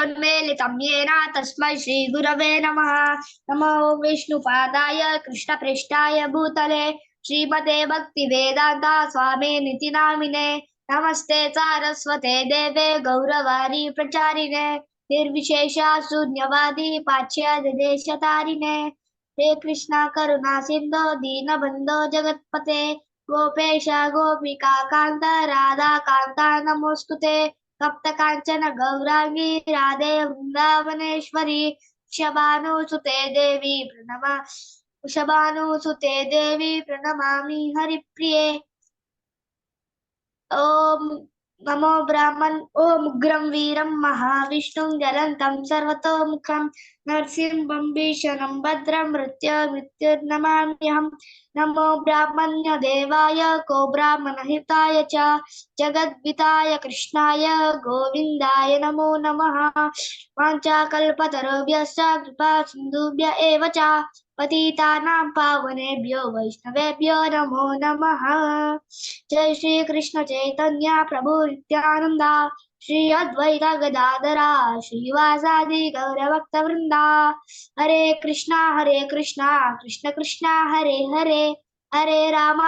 श्रीकृष्णचैतन्यप्रभुनितानन्दतीर्थभक्तिनमुद्भवम् तस्मै श्रीगुरवे नमः। नमो विष्णुपादाय कृष्णप्रेष्ठाय भूतले श्रीमते भक्तिवेदान्त स्वामिनिति नामिने। नमस्ते सारस्वते देवे गौरवाणी प्रचारिणे निर्विशेष शून्यवादी पाश्चात्यदेशतारिणे। हे कृष्णा करुणा सिन्धो दीनबन्धो जगत्पते गोपेश गोपिका कान्त राधा कान्त नमोस्तुते। तप्त कांचन गौरांगी राधे वृंदावनेश्वरी वृषभानुसुते देवी प्रणमामि हरिप्रिये। ओम नमो ब्राह्मण ओम उग्रं वीरं महाविष्णुं ज्वलन्तं सर्वतोमुखं नरसिंहं भीषणं भद्रं मृत्युर्नमाम्यहम्। नमो ब्राह्मण्य देवाय को ब्राह्मणहिताय च जगद्विताय कृष्णाय गोविन्दाय नमो नमः। वाञ्छाकल्पतरुभ्यश्च कृपा सिन्धुभ्य एव च पतितानां पावनेभ्यो वैष्णवेभ्यो नमो नमः। जय श्री कृष्ण चैतन्य प्रभु नित्यानंदा श्री अद्वैत गदाधरा श्रीवासादि गौरभक्त वृंदा। हरे Krishna Krishna Krishna Hare Hare Hare Ram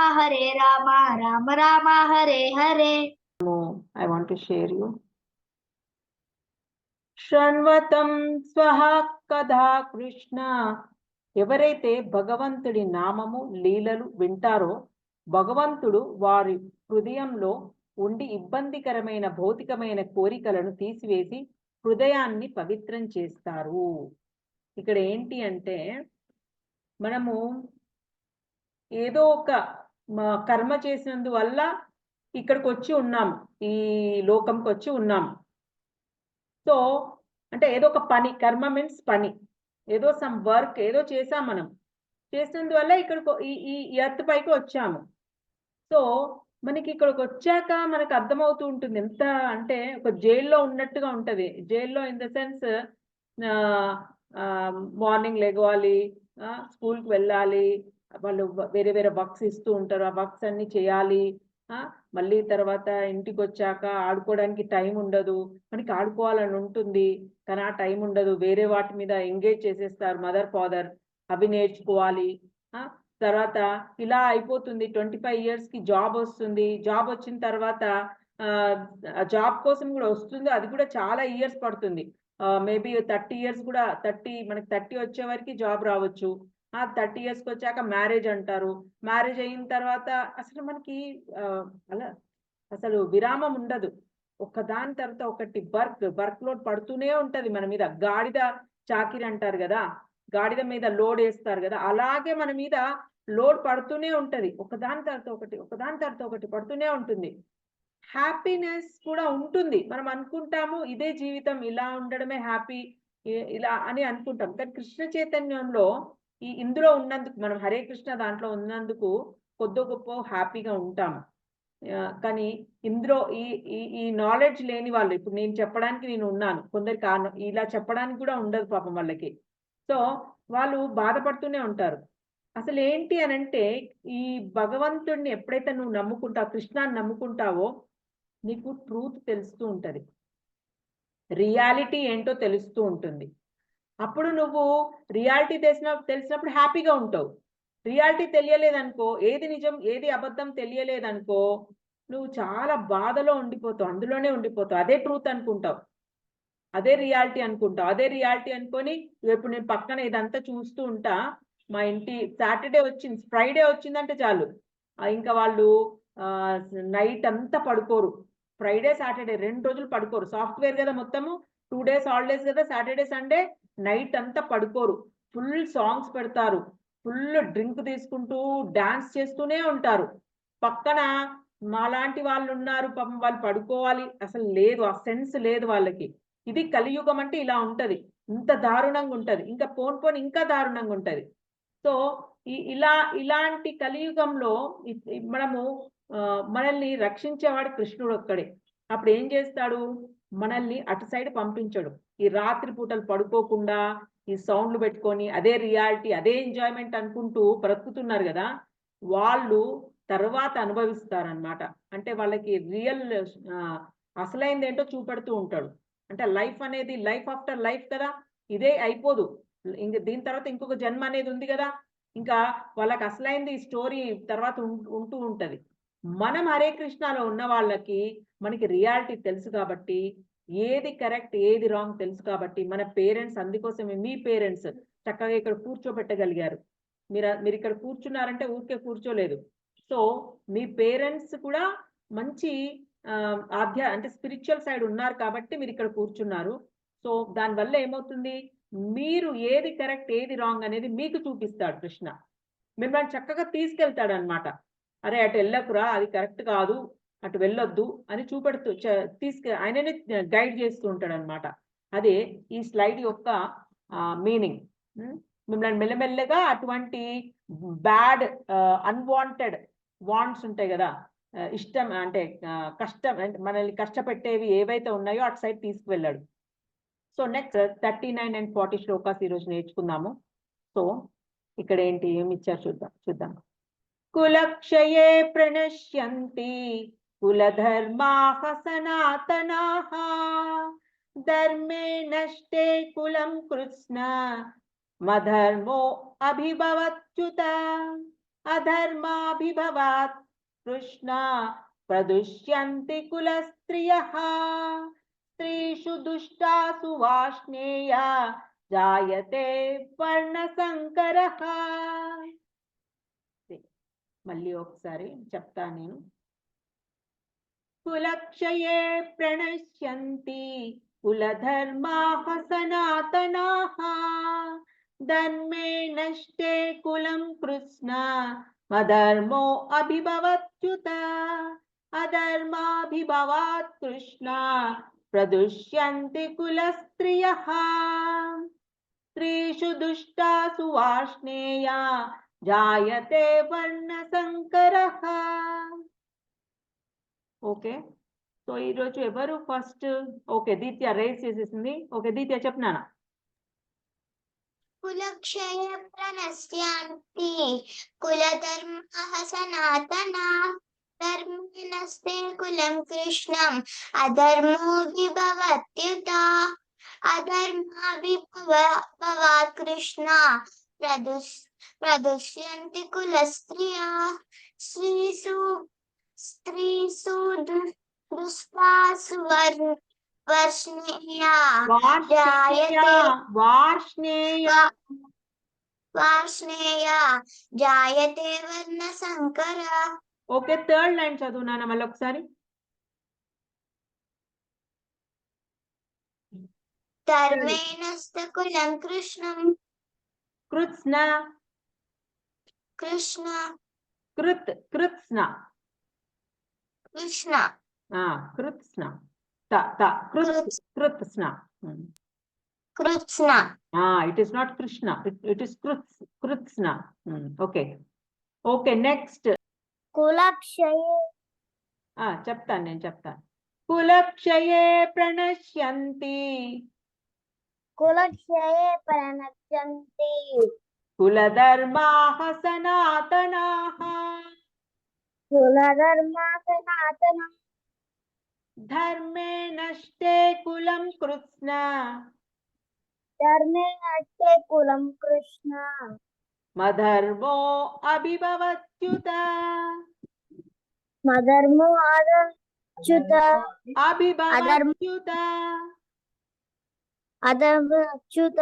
Ram Ram Hare Hare. I want to share you. శృణ్వతం స్వహ కథా కృష్ణ. ఎవరైతే భగవంతుడి నామము లీలలు వింటారో భగవంతుడు వారి హృదయంలో ఉండి ఇబ్బందికరమైన భౌతికమైన కోరికలను తీసివేసి హృదయాన్ని పవిత్రం చేస్తారు. ఇక్కడ ఏంటి అంటే మనము ఏదో ఒక కర్మ చేసినందువల్ల ఇక్కడికి వచ్చి ఉన్నాం, ఈ లోకంకి వచ్చి ఉన్నాం. సో అంటే ఏదో ఒక పని, కర్మ మీన్స్ పని, ఏదో సమ్ వర్క్ ఏదో చేసాం, మనం చేసినందువల్ల ఇక్కడికి ఈ ఎర్త్ పైకి వచ్చాము. సో మనకి ఇక్కడికి వచ్చాక మనకు అర్థమవుతూ ఉంటుంది ఎంత అంటే ఒక జైల్లో ఉన్నట్టుగా ఉంటుంది. జైల్లో ఇన్ ద సెన్స్ మార్నింగ్ లెగవాలి, స్కూల్కి వెళ్ళాలి, వాళ్ళు వేరే వేరే వర్క్స్ ఇస్తూ ఉంటారు, ఆ వర్క్స్ అన్ని చేయాలి. మళ్ళీ తర్వాత ఇంటికి వచ్చాక ఆడుకోవడానికి టైం ఉండదు. మనకి ఆడుకోవాలని ఉంటుంది కానీ ఆ టైం ఉండదు, వేరే వాటి మీద ఎంగేజ్ చేసేస్తారు మదర్ ఫాదర్, అవి నేర్చుకోవాలి. తర్వాత ఇలా అయిపోతుంది. 25 yearsకి జాబ్ వస్తుంది. జాబ్ వచ్చిన తర్వాత జాబ్ కోసం కూడా వస్తుంది, అది కూడా చాలా ఇయర్స్ పడుతుంది. మేబీ 30 years కూడా, మనకి 30 వచ్చే వరకు జాబ్ రావచ్చు. 30 yearsకి వచ్చాక మ్యారేజ్ అంటారు. మ్యారేజ్ అయిన తర్వాత అసలు మనకి అలా అసలు విరామం ఉండదు. ఒకదాని తర్వాత ఒకటి వర్క్ లోడ్ పడుతూనే ఉంటది మన మీద. గాడిద చాకిరి అంటారు కదా, గాడిద మీద లోడ్ వేస్తారు కదా, అలాగే మన మీద లోడ్ పడుతూనే ఉంటది. ఒకదాని తర్వాత ఒకటి పడుతూనే ఉంటుంది. హ్యాపీనెస్ కూడా ఉంటుంది. మనం అనుకుంటాము ఇదే జీవితం, ఇలా ఉండడమే హ్యాపీ, ఇలా అని అనుకుంటాం. కానీ కృష్ణ చైతన్యంలో ఇందులో ఉన్నందుకు, మనం హరే కృష్ణ దాంట్లో ఉన్నందుకు కొద్ది గొప్ప హ్యాపీగా ఉంటాము. కానీ ఇందులో ఈ నాలెడ్జ్ లేని వాళ్ళు, ఇప్పుడు నేను చెప్పడానికి నేను ఉన్నాను, కొందరికి ఇలా చెప్పడానికి కూడా ఉండదు పాపం వాళ్ళకి. సో వాళ్ళు బాధపడుతూనే ఉంటారు. అసలు ఏంటి అనంటే ఈ భగవంతుడిని ఎప్పుడైతే నువ్వు నమ్ముకుంటావు, కృష్ణాన్ని నమ్ముకుంటావో నీకు ట్రూత్ తెలుస్తూ ఉంటుంది, రియాలిటీ ఏంటో తెలుస్తూ ఉంటుంది. అప్పుడు నువ్వు రియాలిటీ తెలిసినప్పుడు హ్యాపీగా ఉంటావు. రియాలిటీ తెలియలేదనుకో, ఏది నిజం ఏది అబద్ధం తెలియలేదనుకో, నువ్వు చాలా బాధలో ఉండిపోతావు, అందులోనే ఉండిపోతావు. అదే ట్రూత్ అనుకుంటావు, అదే రియాలిటీ అనుకుంటావు. అదే రియాలిటీ అనుకొని ఇప్పుడు నేను పక్కన ఇదంతా చూస్తూ ఉంటా, మా ఇంటి సాటర్డే వచ్చింది, ఫ్రైడే వచ్చిందంటే చాలు ఇంకా వాళ్ళు నైట్ అంతా పడుకోరు. ఫ్రైడే సాటర్డే 2 రోజులు పడుకోరు. సాఫ్ట్వేర్ కదా మొత్తము, 2 days హాలిడేస్ కదా, సాటర్డే సండే నైట్ అంతా పడుకోరు. ఫుల్ సాంగ్స్ పెడతారు, ఫుల్ డ్రింక్ తీసుకుంటూ డాన్స్ చేస్తూనే ఉంటారు. పక్కన మాలాంటి వాళ్ళు ఉన్నారు, పాపం వాళ్ళు పడుకోవాలి అసలు లేదు, ఆ సెన్స్ లేదు వాళ్ళకి. ఇది కలియుగం అంటే ఇలా ఉంటది, ఇంత దారుణంగా ఉంటది. ఇంకా పోన్ ఇంకా దారుణంగా ఉంటది. సో ఇలాంటి కలియుగంలో మనము మనల్ని రక్షించేవాడు కృష్ణుడు ఒక్కడే. అప్పుడు ఏం చేస్తాడు, మనల్ని అటు సైడ్ పంపించడు. ఈ రాత్రి పూటలు పడుకోకుండా ఈ సౌండ్లు పెట్టుకొని అదే రియాలిటీ అదే ఎంజాయ్మెంట్ అనుకుంటూ బ్రతుకుతున్నారు కదా, వాళ్ళు తర్వాత అనుభవిస్తారనమాట. అంటే వాళ్ళకి రియల్ అసలైంది ఏంటో చూపెడుతూ ఉంటాడు. అంటే లైఫ్ అనేది లైఫ్ ఆఫ్టర్ లైఫ్ కదా, ఇదే అయిపోదు. ఇంక దీని తర్వాత ఇంకొక జన్మ అనేది ఉంది కదా. ఇంకా వాళ్ళకి అసలైంది స్టోరీ తర్వాత ఉంటూ ఉంటది. మనం హరే కృష్ణలో ఉన్న వాళ్ళకి మనకి రియాలిటీ తెలుసు కాబట్టి, ఏది కరెక్ట్ ఏది రాంగ్ తెలుసు కాబట్టి, మన పేరెంట్స్ అందుకోసమే మీ పేరెంట్స్ చక్కగా ఇక్కడ కూర్చోబెట్టగలిగారు. మీరు ఇక్కడ కూర్చున్నారంటే ఊరికే కూర్చోలేదు. సో మీ పేరెంట్స్ కూడా మంచి అంటే స్పిరిచువల్ సైడ్ ఉన్నారు కాబట్టి మీరు ఇక్కడ కూర్చున్నారు. సో దానివల్ల ఏమవుతుంది, మీరు ఏది కరెక్ట్ ఏది రాంగ్ అనేది మీకు చూపిస్తాడు కృష్ణ. మిమ్మల్ని చక్కగా తీసుకెళ్తాడు అనమాట. అరే అటు వెళ్ళకురా, అది కరెక్ట్ కాదు, అటు వెళ్ళొద్దు అని చూపెడుతూ ఆయననే గైడ్ చేస్తూ ఉంటాడు అనమాట. అదే ఈ స్లైడ్ యొక్క మీనింగ్. మిమ్మల్ని మెల్లమెల్లగా అటువంటి బ్యాడ్ అన్వాంటెడ్ వాంట్స్ ఉంటాయి కదా, ఇష్టం అంటే కష్టం అంటే మనల్ని కష్టపెట్టేవి ఏవైతే ఉన్నాయో అటు సైడ్ తీసుకువెళ్ళాడు. సో నెక్స్ట్ 39 and 40 శ్లోకాస్ ఈరోజు నేర్చుకుందాము. సో ఇక్కడ ఏంటి ఏమి ఇచ్చారు చూద్దాం. కులక్షయే ప్రణశ్యంతి కులధర్మాః సనాతనాః ధర్మే నష్టే కులం కృష్ణ మధర్మో అభిభవత్యుత అధర్మాభిభవాత్ కృష్ణ ప్రదుష్యంతి కులస్త్రియః స్త్రీషు దుష్టాసు వాష్ణేయ జాయతే వర్ణసంకరః. మళ్ళీ ఒకసారి చెప్తాను నేను. కులక్షయే ప్రణశ్యంతి కులధర్మాః సనాతనాః ధర్మే నష్టే కులం కృష్ణ మధర్మో అభిభవత్యుత అధర్మాభిభవాత్ కృష్ణ ప్రదుష్యంతి కులస్త్రియః స్త్రీషు దుష్టాసు వాష్ణేయ జాయతే వర్ణసంకరః. ఓకే, సో ఈరోజు ఎవరు ఫస్ట్? ఓకే, దీత్య రేస్ చేసేసింది. ఓకే దీత్య చెప్పనానా. కులక్షయ ప్రణశ్యంతి కులధర్మః సనాతనాః ధర్మే నస్తే కులం కృష్ణం అధర్మోభిభవత్యుత అధర్మాభిభవాత్ కృష్ణ ప్రదుష్యంతి కులస్త్రియః స్త్రీషు దుష్టాసు వార్ష్ణేయ జాయతే వర్ణ సంకర. ఓకే, థర్డ్ లైన్ చదువునానా మళ్ళీ ఒకసారి. ధర్మేణస్త కులం కృష్ణం కృత్స్న కృష్ణ కృత్స్న కృష్ణ కృత్స్న కృత్స్న. Krishna it is not Krishna, it is కృత్స్న. Okay okay, next. కులక్షయే చెప్తాను నేను చెప్తాను. కులక్షయే ప్రణశ్యంతి కులక్షయే ప్రణశ్యంతి కులధర్మాః సనాతనాః కులధర్మా సనాతనం ధర్మే నష్టే కులం కృష్ణ ధర్మే నష్టే కులం కృష్ణ మధర్మో అభిభవత్యుత మధర్మో అధర్చ్యుత అభిభవత్యుత అధర్చ్యుత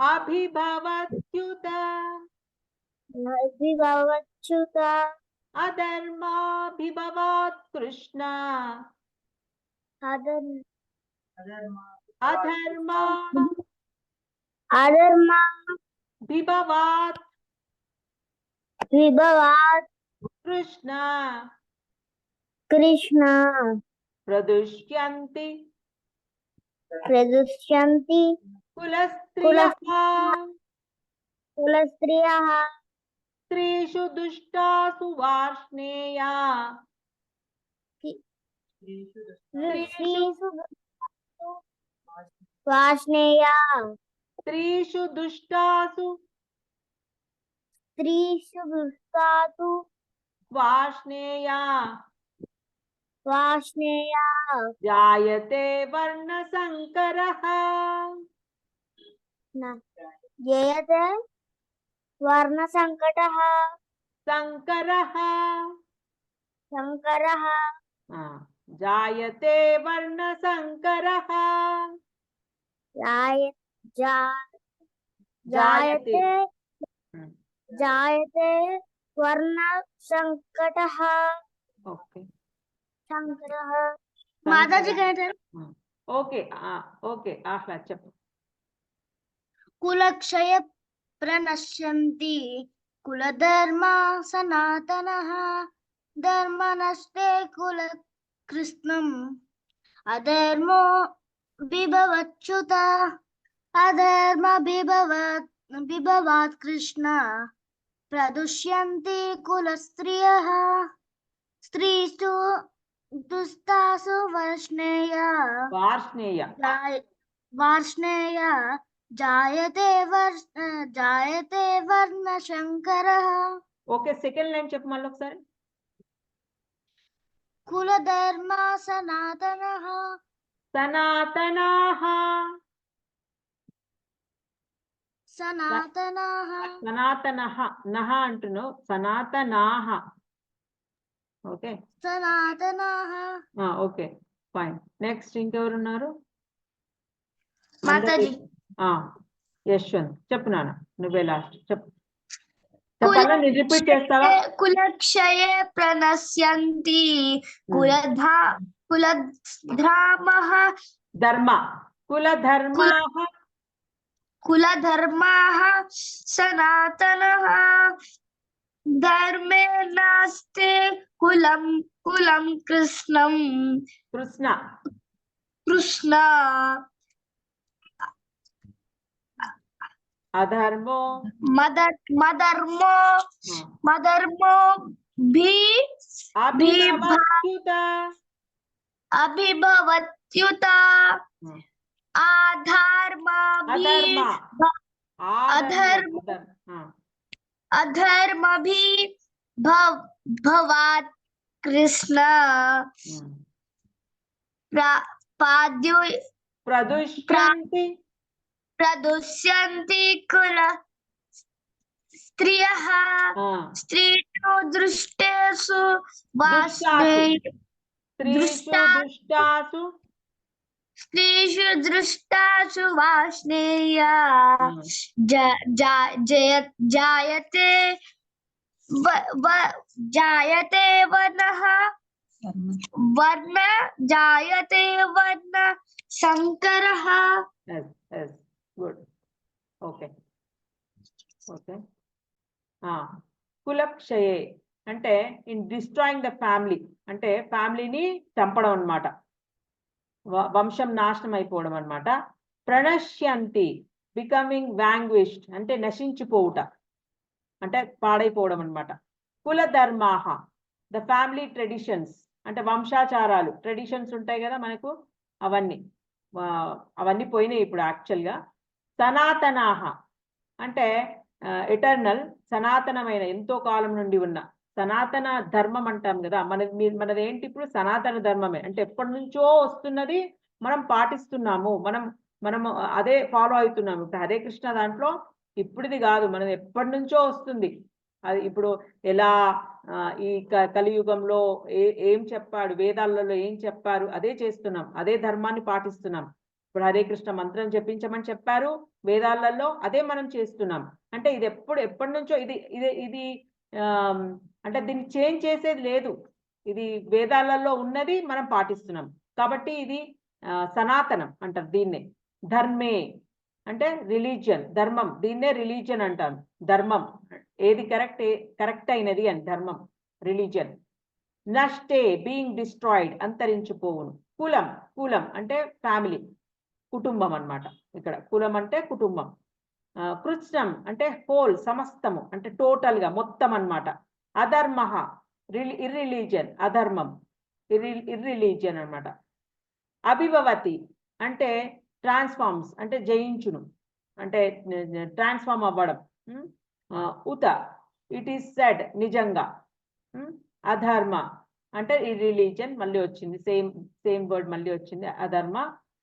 అభిభవత్యుత అభిభవచ్యుత అధర్మాభిభవాత్ కృష్ణ అధర్మాభిభవాత్ కృష్ణ ప్రదుష్యంతి కులస్త్రియః స్త్రీషు దుష్టాసు వార్ష్ణేయ స్త్రీషు దుష్టాసు వార్ష్ణేయ వాష్ణేయ జాయతే వర్ణ సంకరః జయతే వర్ణ సంకటః సంకరః శంకరః జాయతే వర్ణ సంకరః జాయతే జాయతే వర్ణ సంకటః ఓకే శంకరః మాతాజీ గారు ఓకే ఓకే ఆహ్లాద్ చెప్పు. కులక్షయ ప్రణశ్యంతి కులధర్మా సనాతనః ధర్మనష్టే కుల కృష్ణం అధర్మో బిభవచ్యుత అధర్మ బిభవాత్ కృష్ణ ప్రదుష్యంతి కుల స్త్రియః స్త్రీషు దుస్తాసు వార్ష్ణేయ జాయతే వర్ణ శంకరః. ఓకే సెకండ్ లైన్ చెప్పు మళ్ళీ ఒకసారి. కులధర్మ సనాతనః సనాతనాః సనాతనః సనాతనః నః అంటున్నావు సనాతనాః. ఓకే సనాతనః. Okay fine. నెక్స్ట్ ఇంకెవరున్నారు? మాతాజీ యశ్వంత్ చెప్పు నాన్న, నువ్వే లాస్ట్ చెప్పు. చెప్పాలా నేను రిపీట్ చేస్తావా? కులక్షయే ప్రణశ్యంతి కులధర్మః కులధర్మాః సనాతనః ధర్మే నాస్తి కులం కృష్ణం కృష్ణ అధర్మో మధర్మో అభిభవత్యుత అధర్మభిభవాత్ కృష్ణ ప్రదుష్యంతి కుల స్త్రియః స్త్రీషు దృష్టేషు వాష్ణేయ జాయతే వర్ణ శంకరః. గుడ్. Okay okay. కులక్షయే అంటే ఇన్ డిస్ట్రాయింగ్ ద ఫ్యామిలీ, అంటే ఫ్యామిలీని చంపడం అన్నమాట, వంశం నాశనం అయిపోవడం అన్నమాట. ప్రణశ్యంతి బికమింగ్ వ్యాంగ్విష్డ్ అంటే నశించిపోవుట, అంటే పాడైపోవడం అన్నమాట. కులధర్మాహ ద ఫ్యామిలీ ట్రెడిషన్స్ అంటే వంశాచారాలు, ట్రెడిషన్స్ ఉంటాయి కదా మనకు, అవన్నీ పోయినాయి ఇప్పుడు యాక్చువల్గా. సనాతనాహ అంటే ఎటర్నల్, సనాతనమైన ఎంతో కాలం నుండి ఉన్న సనాతన ధర్మం అంటాం కదా, మనదేంటి ఇప్పుడు సనాతన ధర్మమే, అంటే ఎప్పటి నుంచో వస్తున్నది మనం పాటిస్తున్నాము, మనం అదే ఫాలో అవుతున్నాము. ఇప్పుడు హరే కృష్ణ దాంట్లో ఇప్పుడుది కాదు, మనం ఎప్పటి నుంచో వస్తుంది అది. ఇప్పుడు ఎలా ఈ కలియుగంలో ఏం చెప్పాడు, వేదాలలో ఏం చెప్పారు అదే చేస్తున్నాం, అదే ధర్మాన్ని పాటిస్తున్నాం. ఇప్పుడు హరే కృష్ణ మంత్రం జపించమని చెప్పారు వేదాలలో, అదే మనం చేస్తున్నాం. అంటే ఇది ఎప్పటి నుంచో ఇది అంటే దీన్ని చేంజ్ చేసేది లేదు, ఇది వేదాలలో ఉన్నది మనం పాటిస్తున్నాం కాబట్టి ఇది సనాతనం అంటారు దీన్నే. ధర్మే అంటే రిలీజియన్, ధర్మం, దీన్నే రిలీజియన్ అంటారు. ధర్మం ఏది కరెక్ట్ అయినది అని ధర్మం, రిలీజియన్. నష్టే బీయింగ్ డిస్ట్రాయిడ్ అంతరించిపోవును. కులం అంటే ఫ్యామిలీ, కుటుంబం అన్నమాట. ఇక్కడ కులం అంటే కుటుంబం. కృష్ణం అంటే హోల్, సమస్తము అంటే టోటల్ గా మొత్తం అన్నమాట. అధర్మ ఇర్రిలీజియన్, అధర్మం ఇర్రిలీజియన్ అన్నమాట. అభిభవతి అంటే ట్రాన్స్ఫార్మ్స్ అంటే జయించును, అంటే ట్రాన్స్ఫార్మ్ అవ్వడం. ఉత ఇట్ ఈస్ సెడ్ నిజంగా. అధర్మ అంటే ఈ రిలీజియన్ మళ్ళీ వచ్చింది, సేమ్ వర్డ్ మళ్ళీ వచ్చింది, అధర్మ.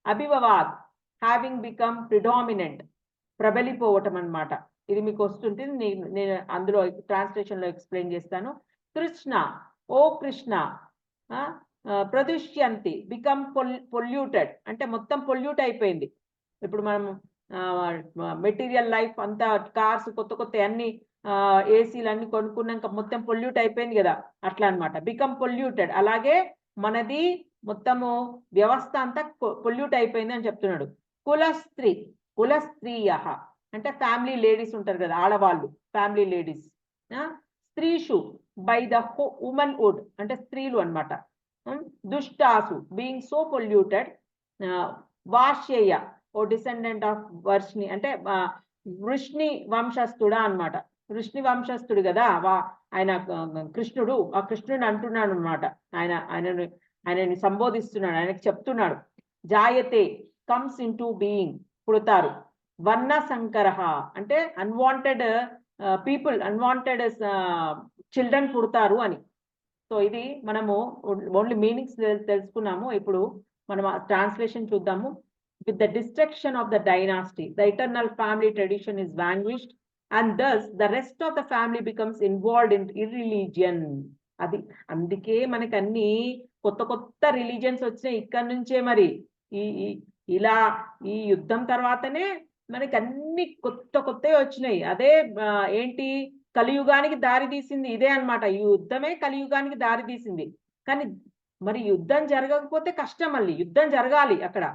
అభిభవాత్ హ్యావింగ్ బికమ్ ప్రిడామినెంట్, ప్రబలిపోవటం అన్నమాట. ఇది మీకు వస్తుంటుంది, నేను అందులో ట్రాన్స్లేషన్ లో ఎక్స్ప్లెయిన్ చేస్తాను. కృష్ణ, ఓ కృష్ణ, ప్రదుష్యంతి బికమ్ పొల్యూటెడ్, అంటే మొత్తం పొల్యూట్ అయిపోయింది. ఇప్పుడు మనం మెటీరియల్ లైఫ్ అంతా, కార్స్ కొత్త కొత్త అన్ని ఏసీలు అన్ని కొనుక్కున్నాక మొత్తం పొల్యూట్ అయిపోయింది కదా, అట్లా అన్నమాట. బికమ్ పొల్యూటెడ్, అలాగే మనది మొత్తము వ్యవస్థ అంతా పొల్యూట్ అయిపోయింది అని చెప్తున్నాడు. కులస్త్రీ, కులస్త్రీయ అంటే ఫ్యామిలీ లేడీస్ ఉంటారు కదా, ఆడవాళ్ళు, ఫ్యామిలీ లేడీస్. స్త్రీషు బై ద ఉమెన్హుడ్ అంటే స్త్రీలు అన్నమాట. దుష్టాసు బీయింగ్ సో పొల్యూటెడ్. వాష్యేయ ఓ డిసెండెంట్ ఆఫ్ వర్ష్ని అంటే వృష్ణి వంశస్థుడా అన్నమాట. వృష్ణి వంశస్థుడు కదా ఆయన కృష్ణుడు, ఆ కృష్ణుడు అంటున్నాడు అనమాట. ఆయనని సంబోధిస్తున్నాడు, ఆయనకి చెప్తున్నాడు. జాయతే కమ్స్ ఇన్ టు బీయింగ్, పుడతారు. వర్ణ సంకర అంటే అన్వాంటెడ్ పీపుల్, అన్వాంటెడ్ చిల్డ్రన్ పుడతారు అని. సో ఇది మనము ఓన్లీ మీనింగ్స్ తెలుసుకున్నాము. ఇప్పుడు మనం ట్రాన్స్లేషన్ చూద్దాము. With the destruction of the dynasty, the eternal family tradition is vanquished, and thus the rest of the family becomes involved in irreligion. అది అందుకే మనకి అన్ని కొత్త కొత్త రిలీజియన్స్ వచ్చినాయి ఇక్కడ నుంచే. మరి ఇలా ఈ యుద్ధం తర్వాతనే మనకి అన్ని కొత్త కొత్తవి వచ్చినాయి. అదే ఏంటి, కలియుగానికి దారి తీసింది ఇదే అన్నమాట. ఈ యుద్ధమే కలియుగానికి దారి తీసింది. కానీ మరి యుద్ధం జరగకపోతే కష్టం, మళ్ళీ యుద్ధం జరగాలి అక్కడ.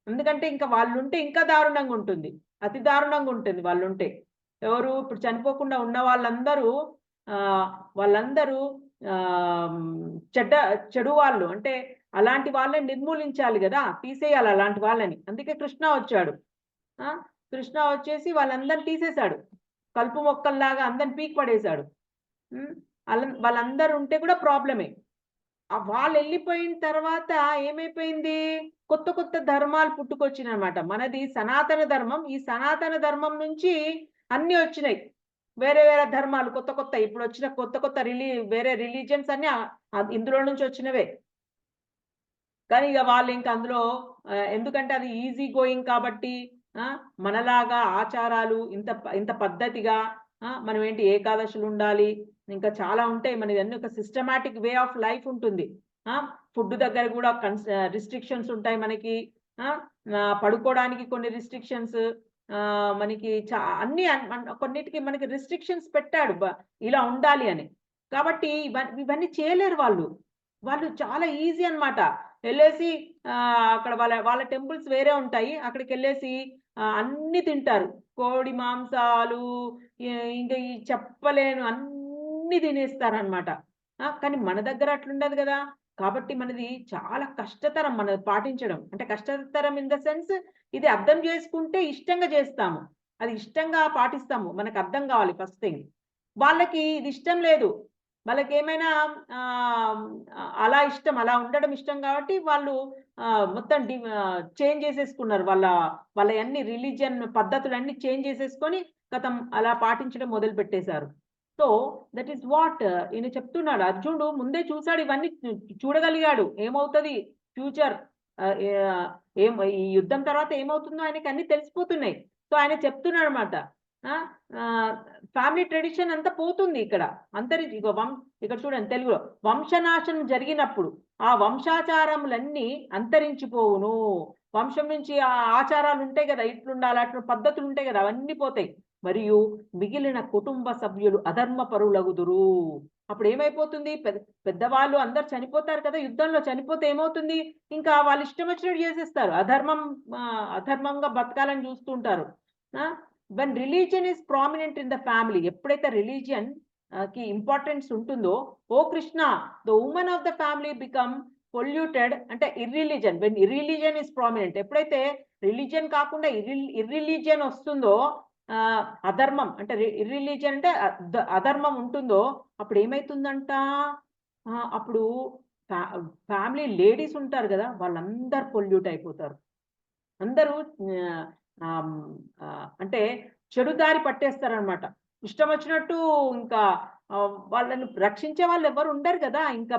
ఎందుకంటే ఇంకా వాళ్ళుంటే ఇంకా దారుణంగా ఉంటుంది, అతి దారుణంగా ఉంటుంది వాళ్ళుంటే. ఎవరు ఇప్పుడు చనిపోకుండా ఉన్న వాళ్ళందరూ చెడు వాళ్ళు, అంటే అలాంటి వాళ్ళని నిర్మూలించాలి కదా, తీసేయాలి అలాంటి వాళ్ళని. అందుకే కృష్ణ వచ్చాడు. కృష్ణ వచ్చేసి వాళ్ళందరిని తీసేశాడు, కలుపు మొక్కల్లాగా అందరిని పీక్ పడేశాడు. వాళ్ళందరూ ఉంటే కూడా ప్రాబ్లమే. వాళ్ళు వెళ్ళిపోయిన తర్వాత ఏమైపోయింది, కొత్త కొత్త ధర్మాలు పుట్టుకొచ్చినాయి అన్నమాట. మనది సనాతన ధర్మం, ఈ సనాతన ధర్మం నుంచి అన్ని వచ్చినాయి వేరే వేరే ధర్మాలు, కొత్త కొత్త ఇప్పుడు వచ్చిన కొత్త కొత్త వేరే రిలీజియన్స్ అన్ని ఇందులో నుంచి వచ్చినవే. కానీ ఇక వాళ్ళు ఇంకా అందులో ఎందుకంటే అది ఈజీ గోయింగ్ కాబట్టి, మనలాగా ఆచారాలు ఇంత పద్ధతిగా మనం ఏంటి ఏకాదశులు ఉండాలి, ఇంకా చాలా ఉంటాయి మనది, అన్ని ఒక సిస్టమాటిక్ వే ఆఫ్ లైఫ్ ఉంటుంది. ఫుడ్ దగ్గర కూడా రిస్ట్రిక్షన్స్ ఉంటాయి మనకి, పడుకోవడానికి కొన్ని రిస్ట్రిక్షన్స్, మనకి అన్ని కొన్నిటికి మనకి రిస్ట్రిక్షన్స్ పెట్టాడు ఇలా ఉండాలి అని. కాబట్టి ఇవన్నీ చేయలేరు వాళ్ళు చాలా ఈజీ అన్నమాట. వెళ్ళేసి అక్కడ వాళ్ళ టెంపుల్స్ వేరే ఉంటాయి, అక్కడికి వెళ్ళేసి అన్ని తింటారు, కోడి మాంసాలు ఇంకా ఈ చెప్పలేను అన్ని తినేస్తారనమాట. కానీ మన దగ్గర అట్లుండదు కదా. కాబట్టి మనది చాలా కష్టతరం, మనది పాటించడం. అంటే కష్టతరం ఇన్ ద సెన్స్, ఇది అర్థం చేసుకుంటే ఇష్టంగా చేస్తాము, అది ఇష్టంగా పాటిస్తాము. మనకు అర్థం కావాలి ఫస్ట్ థింగ్. వాళ్ళకి ఇది ఇష్టం లేదు, వాళ్ళకి ఏమైనా అలా ఇష్టం, అలా ఉండడం ఇష్టం కాబట్టి వాళ్ళు మొత్తం చేంజ్ చేసేసుకున్నారు. వాళ్ళ అన్ని రిలీజియన్ పద్ధతులన్నీ చేంజ్ చేసేసుకొని గతం అలా పాటించడం మొదలు పెట్టేశారు. సో దట్ ఈస్ వాట్ ఈయన చెప్తున్నాడు. అర్జునుడు ముందే చూశాడు, ఇవన్నీ చూడగలిగాడు, ఏమవుతుంది ఫ్యూచర్, ఈ యుద్ధం తర్వాత ఏమవుతుందో ఆయనకి అన్ని తెలిసిపోతున్నాయి. సో ఆయన చెప్తున్నాడు అనమాట, ఫ్యామిలీ ట్రెడిషన్ అంతా పోతుంది ఇక్కడ, ఇక్కడ చూడండి తెలుగులో, వంశనాశనం జరిగినప్పుడు ఆ వంశాచారములన్నీ అంతరించిపోవును. వంశం నుంచి ఆ ఆచారాలు ఉంటాయి కదా, ఇట్లుండాలి అట్లా పద్ధతులు ఉంటాయి కదా, అవన్నీ పోతాయి. మరియు మిగిలిన కుటుంబ సభ్యులు అధర్మ పరులగుదురు. అప్పుడు ఏమైపోతుంది, పెద్దవాళ్ళు అందరు చనిపోతారు కదా, యుద్ధంలో చనిపోతే ఏమవుతుంది, ఇంకా వాళ్ళు ఇష్టం వచ్చినట్టు చేసేస్తారు, అధర్మంగా బతకాలని చూస్తుంటారు. when religion is prominent in the family, ఎప్పుడైతే రిలీజియన్ కి ఇంపార్టెన్స్ ఉంటుందో, ఓ Krishna, the woman of the family become polluted అంటే irreligion. when irreligion is prominent, ఎప్పుడైతే రిలీజియన్ కాకుండా irreligion వస్తుందో, అధర్మం అంటే irreligion అంటే అధర్మం ఉంటుందో, అప్పుడు ఏమైతుందంట, అప్పుడు ఫ్యామిలీ లేడీస్ ఉంటారు కదా, వాళ్ళందరూ పొల్యూట్ అయిపోతారు. అందరూ అంటే చెడు దారి పట్టేస్తారనమాట. ఇష్టం వచ్చినట్టు ఇంకా వాళ్ళని రక్షించే వాళ్ళు ఎవరు ఉండరు కదా. ఇంకా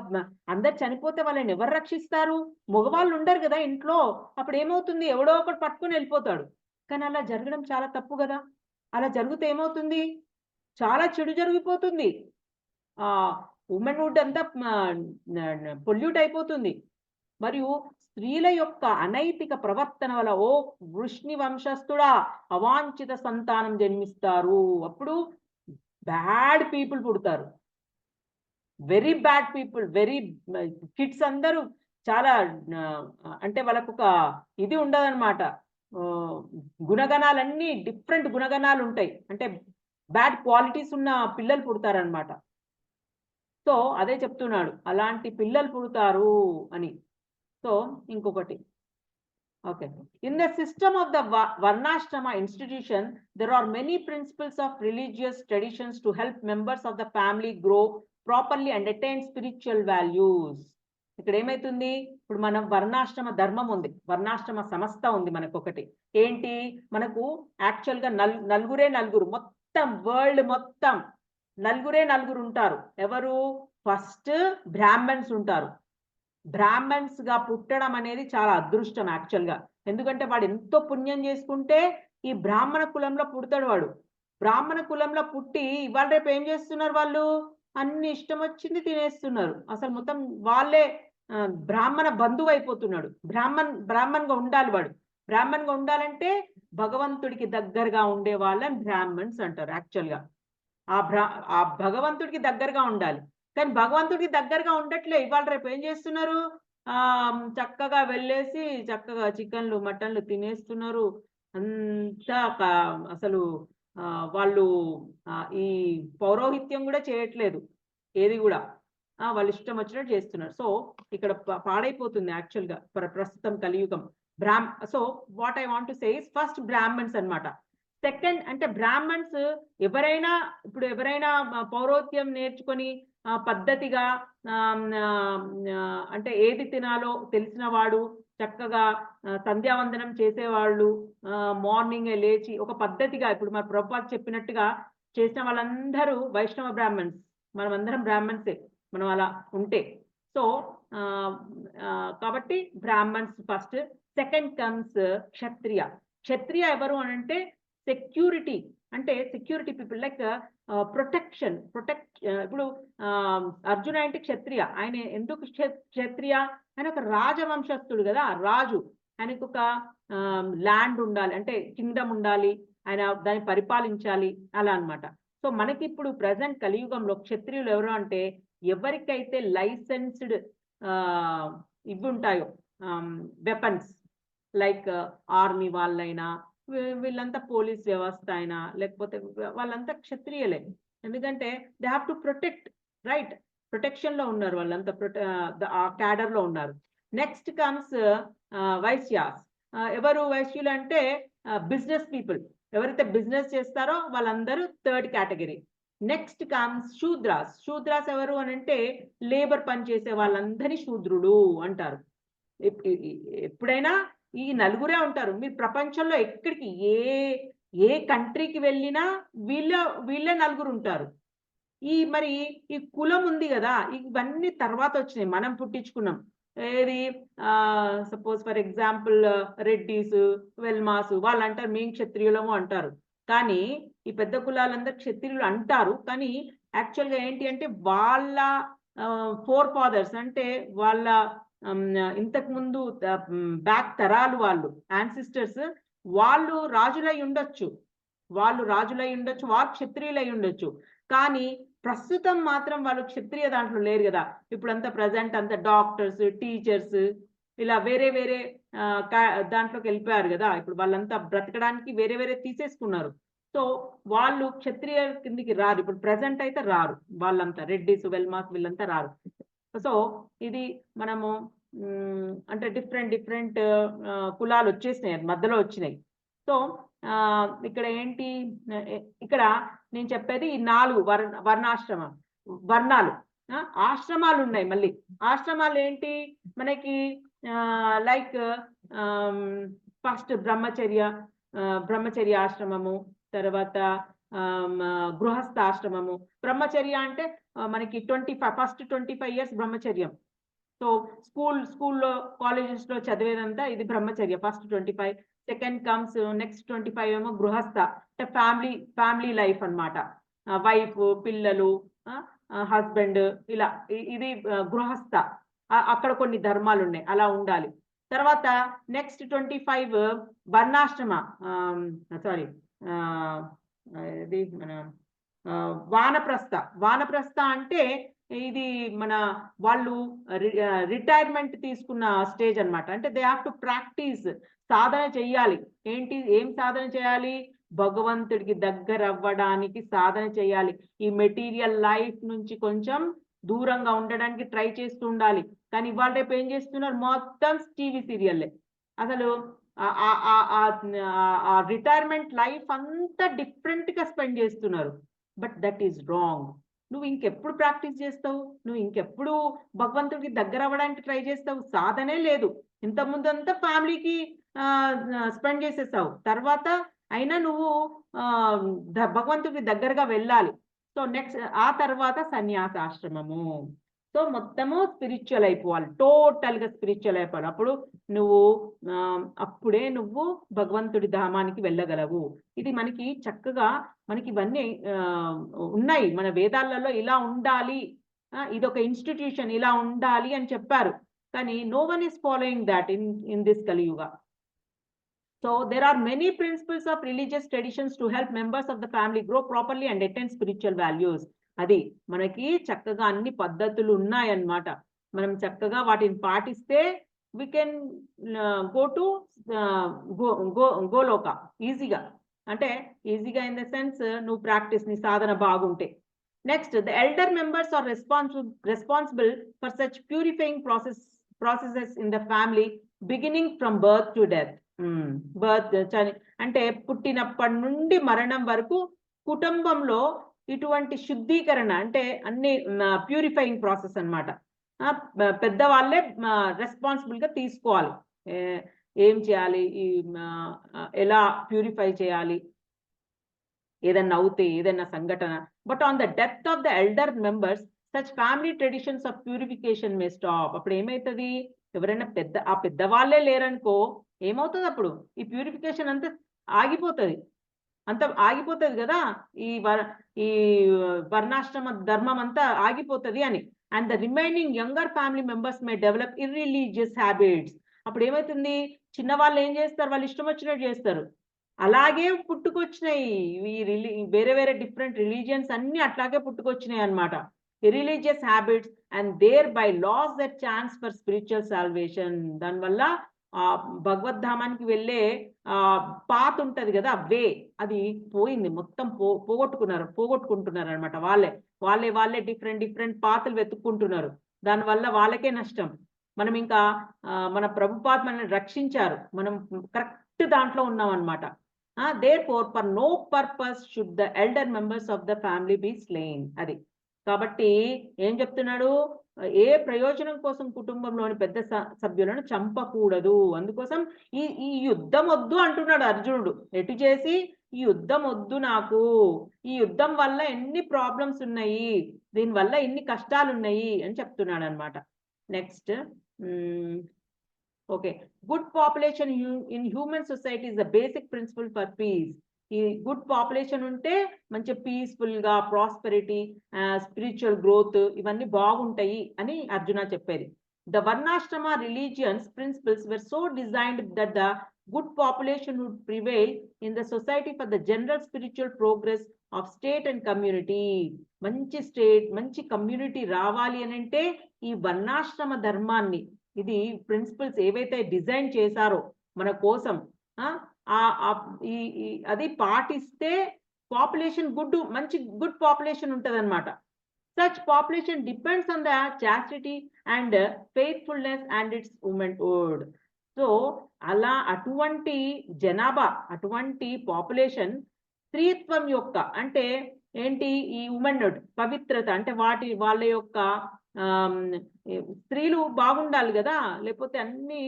అందరు చనిపోతే వాళ్ళని ఎవరు రక్షిస్తారు? మగవాళ్ళు ఉండరు కదా ఇంట్లో. అప్పుడు ఏమవుతుంది? ఎవడో ఒకటి పట్టుకుని వెళ్ళిపోతాడు. కానీ అలా జరగడం చాలా తప్పు కదా. అలా జరిగితే ఏమవుతుంది? చాలా చెడు జరిగిపోతుంది. ఉమెన్‌హుడ్ అంతా పొల్యూట్ అయిపోతుంది. మరియు స్త్రీల యొక్క అనైతిక ప్రవర్తన వల్ల ఓ వృష్ణి వంశస్థుడా అవాంఛిత సంతానం జన్మిస్తారు. అప్పుడు బ్యాడ్ పీపుల్ పుడతారు. Very bad people, very kids అందరూ చాలా అంటే వాళ్ళకు ఒక ఇది ఉండదన్నమాట. గుణగణాలన్నీ డిఫరెంట్ గుణగణాలు ఉంటాయి. అంటే బ్యాడ్ క్వాలిటీస్ ఉన్న పిల్లలు పుడతారనమాట. సో అదే చెప్తున్నాడు, అలాంటి పిల్లలు పుడతారు అని. సో ఇంకొకటి, okay, in the system of the varnashrama institution there are many principles of religious traditions to help members of the family grow properly and attain spiritual values. ఇక్కడ ఏమైతుంది? ఇప్పుడు మనం వర్ణాశ్రమ ధర్మం ఉంది, వర్ణాశ్రమ సంస్థ ఉంది మనకు. ఒకటి ఏంటి? మనకు యాక్చువల్ గా నలుగురే నలుగురు, మొత్తం వరల్డ్ మొత్తం నలుగురే నలుగురు ఉంటారు. ఎవరు? ఫస్ట్ బ్రాహ్మణ్స్ ఉంటారు. బ్రాహ్మణ్స్ గా పుట్టడం అనేది చాలా అదృష్టం యాక్చువల్ గా. ఎందుకంటే వాడు ఎంతో పుణ్యం చేసుకుంటే ఈ బ్రాహ్మణ కులంలో పుడతాడు వాడు. బ్రాహ్మణ కులంలో పుట్టి ఇవాళ రేపు ఏం చేస్తున్నారు? వాళ్ళు అన్ని ఇష్టం వచ్చింది తినేస్తున్నారు. అసలు మొత్తం వాళ్ళే బ్రాహ్మణ బంధువు అయిపోతున్నాడు. బ్రాహ్మణ్ గా ఉండాలి వాడు. బ్రాహ్మణ్ గా ఉండాలంటే భగవంతుడికి దగ్గరగా ఉండే వాళ్ళని బ్రాహ్మణ్స్ అంటారు యాక్చువల్ గా. ఆ భగవంతుడికి దగ్గరగా ఉండాలి. కానీ భగవంతుడికి దగ్గరగా ఉండట్లే. ఇవాళ రేపు ఏం చేస్తున్నారు? చక్కగా వెళ్ళేసి చక్కగా చికెన్లు మటన్లు తినేస్తున్నారు. అంతా అసలు వాళ్ళు ఈ పౌరోహిత్యం కూడా చేయట్లేదు, ఏది కూడా వాళ్ళు ఇష్టం వచ్చినట్టు చేస్తున్నారు. సో ఇక్కడ పాడైపోతుంది యాక్చువల్ గా ప్రస్తుతం కలియుగం. So what I want to say is first Brahmans అన్నమాట. సెకండ్ అంటే బ్రాహ్మణ్స్ ఎవరైనా పౌరోహిత్యం నేర్చుకొని పద్ధతిగా అంటే ఏది తినాలో తెలిసిన వాడు, చక్కగా సంధ్యావందనం చేసేవాళ్ళు, మార్నింగ్ లేచి ఒక పద్ధతిగా ఇప్పుడు మన ప్రభుపాద చెప్పినట్టుగా చేసిన వాళ్ళందరూ వైష్ణవ బ్రాహ్మణ్స్. మనం అందరం బ్రాహ్మణ్సే మనం అలా ఉంటే. సో కాబట్టి బ్రాహ్మణ్స్ ఫస్ట్. సెకండ్ కమ్స్ క్షత్రియ. క్షత్రియ ఎవరు అని అంటే సెక్యూరిటీ, అంటే సెక్యూరిటీ పీపుల్, లైక్ ప్రొటెక్షన్. ఇప్పుడు అర్జున అంటే క్షత్రియ. ఆయన ఎందుకు క్షత్రియ? ఆయన ఒక రాజవంశస్థుడు కదా, రాజు. ఆయనకు ఒక ల్యాండ్ ఉండాలి, అంటే కింగ్డమ్ ఉండాలి, ఆయన దాన్ని పరిపాలించాలి, అలా అన్నమాట. సో మనకి ఇప్పుడు ప్రజెంట్ కలియుగంలో క్షత్రియులు ఎవరు అంటే ఎవరికైతే లైసెన్స్డ్ ఇవి ఉంటాయో వెపన్స్, లైక్ ఆర్మీ వాళ్ళైనా, వీళ్ళంతా పోలీస్ వ్యవస్థ అయినా, లేకపోతే వాళ్ళంతా క్షత్రియులే. ఎందుకంటే they have to protect, right? Protection లో ఉన్నారు వాళ్ళంతా, ఆ క్యాడర్ లో ఉన్నారు. Next comes Vaishyas. ఎవరు వైశ్యులు అంటే బిజినెస్ పీపుల్. ఎవరైతే బిజినెస్ చేస్తారో వాళ్ళందరూ third category. Next comes Shudras. Shudras ఎవరు అని అంటే లేబర్ పని చేసే వాళ్ళందరినీ శూద్రుడు అంటారు. ఎప్పుడైనా ఈ నలుగురే ఉంటారు. మీరు ప్రపంచంలో ఎక్కడికి ఏ కంట్రీకి వెళ్ళినా వీళ్ళే నలుగురు ఉంటారు. మరి ఈ కులం ఉంది కదా, ఇవన్నీ తర్వాత వచ్చినాయి, మనం పుట్టించుకున్నాం. ఏది suppose for example Reddy's, Velamas వాళ్ళు అంటారు మేము క్షత్రియులము అంటారు. కానీ ఈ పెద్ద కులాలందరూ క్షత్రియులు అంటారు. కానీ యాక్చువల్గా ఏంటి అంటే వాళ్ళ ఫోర్ ఫాదర్స్, అంటే వాళ్ళ ఇంతకు ముందు బ్యాక్ తరాలు, వాళ్ళు యాన్సిస్టర్స్, వాళ్ళు రాజులై ఉండొచ్చు, వాళ్ళు క్షత్రియులై ఉండొచ్చు. కానీ ప్రస్తుతం మాత్రం వాళ్ళు క్షత్రియ దాంట్లో లేరు కదా. ఇప్పుడు అంతా ప్రజెంట్ అంతా డాక్టర్స్, టీచర్స్, ఇలా వేరే దాంట్లోకి వెళ్ళిపోయారు కదా. ఇప్పుడు వాళ్ళంతా బ్రతకడానికి వేరే తీసేసుకున్నారు. సో వాళ్ళు క్షత్రియ కిందికి రారు. ఇప్పుడు ప్రజెంట్ అయితే రారు వాళ్ళంతా, రెడ్డిస్, వెల్మాస్ వీళ్ళంతా రారు. సో ఇది మనము అంటే డిఫరెంట్ కులాలు వచ్చేసినాయి, మధ్యలో వచ్చినాయి. సో ఇక్కడ ఏంటి, ఇక్కడ నేను చెప్పేది ఈ 4 వర్ణాలు. ఆశ్రమాలు ఉన్నాయి. మళ్ళీ ఆశ్రమాలు ఏంటి మనకి, లైక్ ఫస్ట్ బ్రహ్మచర్య ఆశ్రమము, తర్వాత గృహస్థాశ్రమము. బ్రహ్మచర్య అంటే మనకి 25 years బ్రహ్మచర్యం. సో స్కూల్లో కాలేజెస్లో చదివేదంతా ఇది బ్రహ్మచర్య. ఫస్ట్ 25, సెకండ్ కమ్స్ నెక్స్ట్ 25 ఏమో గృహస్థ, అంటే ఫ్యామిలీ లైఫ్ అన్నమాట. వైఫ్, పిల్లలు, హస్బెండ్, ఇలా ఇది గృహస్థ. అక్కడ కొన్ని ధర్మాలు ఉన్నాయి, అలా ఉండాలి. తర్వాత నెక్స్ట్ 25 వర్ణాశ్రమ, సారీ ఇది మన వానప్రస్థ అంటే ఇది మన వాళ్ళు రిటైర్మెంట్ తీసుకున్న స్టేజ్ అన్నమాట. అంటే దే హ్యావ్ టు ప్రాక్టీస్, సాధన చెయ్యాలి. ఏం సాధన చేయాలి? భగవంతుడికి దగ్గర అవ్వడానికి సాధన చేయాలి. ఈ మెటీరియల్ లైఫ్ నుంచి కొంచెం దూరంగా ఉండడానికి ట్రై చేస్తూ ఉండాలి. కానీ ఇవాళ రేపు ఏం చేస్తున్నారు? మొత్తం టీవీ సీరియల్లే. అసలు ఆ రిటైర్మెంట్ లైఫ్ అంతా డిఫరెంట్ గా స్పెండ్ చేస్తున్నారు. But that is wrong. నువ్వు ఇంకెప్పుడు ప్రాక్టీస్ చేస్తావు? నువ్వు ఇంకెప్పుడు భగవంతుడికి దగ్గర అవ్వడానికి ట్రై చేస్తావు? సాధనే లేదు. ఇంతకుముందు అంతా ఫ్యామిలీకి స్పెండ్ చేసేసావు. తర్వాత అయినా నువ్వు భగవంతుడికి దగ్గరగా వెళ్ళాలి. సో నెక్స్ట్ ఆ తర్వాత సన్యాసాశ్రమము. సో మొత్తము స్పిరిచువల్ అయిపోవాలి, టోటల్ గా స్పిరిచువల్ అయిపోవాలి. అప్పుడే నువ్వు భగవంతుడి ధామానికి వెళ్ళగలవు. ఇది మనకి చక్కగా మనకి ఇవన్నీ ఉన్నాయి మన వేదాలలో. ఇలా ఉండాలి, ఇదొక ఇన్స్టిట్యూషన్, ఇలా ఉండాలి అని చెప్పారు. కానీ no one is following that in this Kaliyuga. So there are many principles of religious traditions to help members of the family grow properly and attain spiritual values. అది మనకి చక్కగా అన్ని పద్ధతులు ఉన్నాయన్నమాట. మనం చక్కగా వాటిని పాటిస్తే we can go to Goloka ఈజీగా. అంటే ఈజీగా ఇన్ ద సెన్స్ నువ్వు ప్రాక్టీస్, నీ సాధన బాగుంటే. Next, the elder members are responsible for such purifying processes in the family beginning from birth to death. అంటే పుట్టినప్పటి నుండి మరణం వరకు కుటుంబంలో ఇటువంటి శుద్ధీకరణ, అంటే అన్ని ప్యూరిఫైయింగ్ ప్రాసెస్ అన్నమాట. పెద్దవాళ్ళే రెస్పాన్సిబుల్ గా తీసుకోవాలి. ఏం చేయాలి, ఎలా ప్యూరిఫై చేయాలి ఏదన్నా అవుతే, ఏదన్నా సంఘటన. But on the death of the elder members such family traditions of purification may stop. అప్పుడు ఏమవుతుంది? ఎవరైనా పెద్దవాళ్ళే లేరనుకో ఏమవుతుంది? అప్పుడు ఈ ప్యూరిఫికేషన్ అంతా ఆగిపోతుంది కదా. ఈ వర్ణాశ్రమ ధర్మం అంతా ఆగిపోతుంది అని. And the remaining younger family members may develop irreligious habits. అప్పుడు ఏమవుతుంది? చిన్నవాళ్ళు ఏం చేస్తారు? వాళ్ళు ఇష్టం వచ్చినట్టు చేస్తారు. అలాగే పుట్టుకొచ్చినాయి వేరే వేరే డిఫరెంట్ రిలీజియన్స్ అన్ని అట్లాగే పుట్టుకొచ్చినాయి అన్నమాట. Religious habits and thereby loss that chance for spiritual salvation. దానివల్ల భగవద్ధామానికి వెళ్ళే పాత్ ఉంటది కదా, వే, అది పోయింది. మొత్తం పోగొట్టుకుంటున్నారు అనమాట. వాళ్ళే డిఫరెంట్ పాత్రలు వెతుక్కుంటున్నారు. దానివల్ల వాళ్ళకే నష్టం. మనం ఇంకా మన ప్రభుపాద్ మనల్ని రక్షించారు, మనం కరెక్ట్ దాంట్లో ఉన్నాం అనమాట. therefore for no purpose should the elder members of the family be slain. అది కాబట్టి ఏం చెప్తున్నాడు? ఏ ప్రయోజనం కోసం కుటుంబంలోని పెద్ద సభ్యులను చంపకూడదు. అందుకోసం ఈ యుద్ధం వద్దు అంటున్నాడు అర్జునుడు. ఎటు చేసి ఈ యుద్ధం వద్దు నాకు, ఈ యుద్ధం వల్ల ఎన్ని ప్రాబ్లమ్స్ ఉన్నాయి, దీనివల్ల ఎన్ని కష్టాలు ఉన్నాయి అని చెప్తున్నాడు అనమాట. Next, okay, good population in human society is the basic principle for piece. ఈ గుడ్ పాపులేషన్ ఉంటే మంచి పీస్ఫుల్ గా ప్రాస్పెరిటీ, స్పిరిచువల్ గ్రోత్ ఇవన్నీ బాగుంటాయి అని అర్జున చెప్పేది. The varnashrama religions principles were so designed that the good population would prevail in the society for the general spiritual progress of state and community. మంచి community రావాలి అని అంటే ఈ వర్ణాశ్రమ ధర్మాన్ని, ఇది ప్రిన్సిపల్స్ ఏవైతే డిజైన్ చేశారో మన కోసం, అది పాటిస్తే పాపులేషన్ గుడ్ పాపులేషన్ ఉంటది అనమాట. Such population depends on the chastity and faithfulness and its womanhood. So అలా అటువంటి జనాభా, అటువంటి పాపులేషన్ స్త్రీత్వం యొక్క, అంటే ఏంటి, ఈ ఉమెన్హుడ్ పవిత్రత, అంటే వాళ్ళ యొక్క స్త్రీలు బాగుండాలి కదా, లేకపోతే అన్ని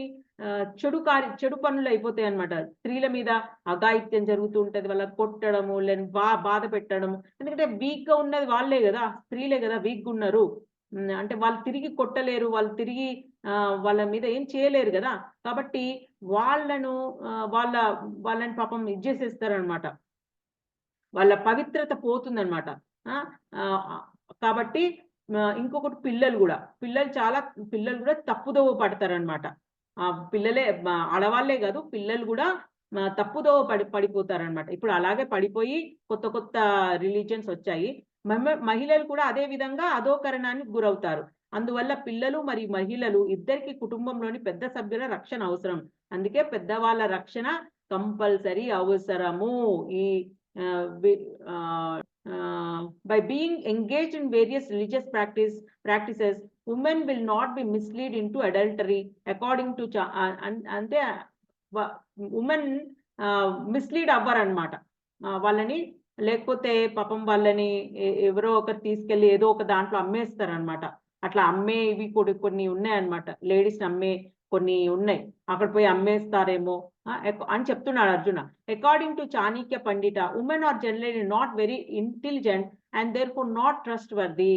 చెడు పనులు అయిపోతాయి అనమాట. స్త్రీల మీద అఘాయిత్యం జరుగుతూ ఉంటది, వాళ్ళకి కొట్టడము, లేని బాధ పెట్టడము. ఎందుకంటే వీక్ గా ఉన్నది వాళ్ళే కదా, స్త్రీలే కదా వీక్ గా ఉన్నారు. అంటే వాళ్ళు తిరిగి కొట్టలేరు, వాళ్ళు తిరిగి వాళ్ళ మీద ఏం చేయలేరు కదా. కాబట్టి వాళ్ళని పాపం ఇది చేసేస్తారనమాట, వాళ్ళ పవిత్రత పోతుందన్నమాట. కాబట్టి ఇంకొకటి పిల్లలు కూడా తప్పుదోవ పడతారనమాట. పిల్లలే ఆడవాళ్లే కాదు, పిల్లలు కూడా తప్పుదోవ పడిపోతారనమాట. ఇప్పుడు అలాగే పడిపోయి కొత్త రిలీజియన్స్ వచ్చాయి. మహిళలు కూడా అదే విధంగా అధోకరణానికి గురవుతారు. అందువల్ల పిల్లలు మరియు మహిళలు ఇద్దరికి కుటుంబంలోని పెద్ద సభ్యుల రక్షణ అవసరం. అందుకే పెద్దవాళ్ళ రక్షణ కంపల్సరీ అవసరము. ఈ by being engaged in various religious practices, women will not be misled into adultery according to ante women mislead అవ్వరన్నమాట. వాళ్ళని లేకపోతే పాపం వాళ్ళని ఎవరో ఒకరు తీసుకెళ్లి ఏదో ఒక దాంట్లో అమ్మేస్తారనమాట. అట్లా అమ్మేవి కొన్ని ఉన్నాయన్నమాట, లేడీస్ అమ్మే కొన్ని ఉన్నాయి, అక్కడ పోయి అమ్మేస్తారేమో అని చెప్తున్నాడు Arjuna. According to Chanakya Pandita, women are generally not very intelligent and therefore not trustworthy.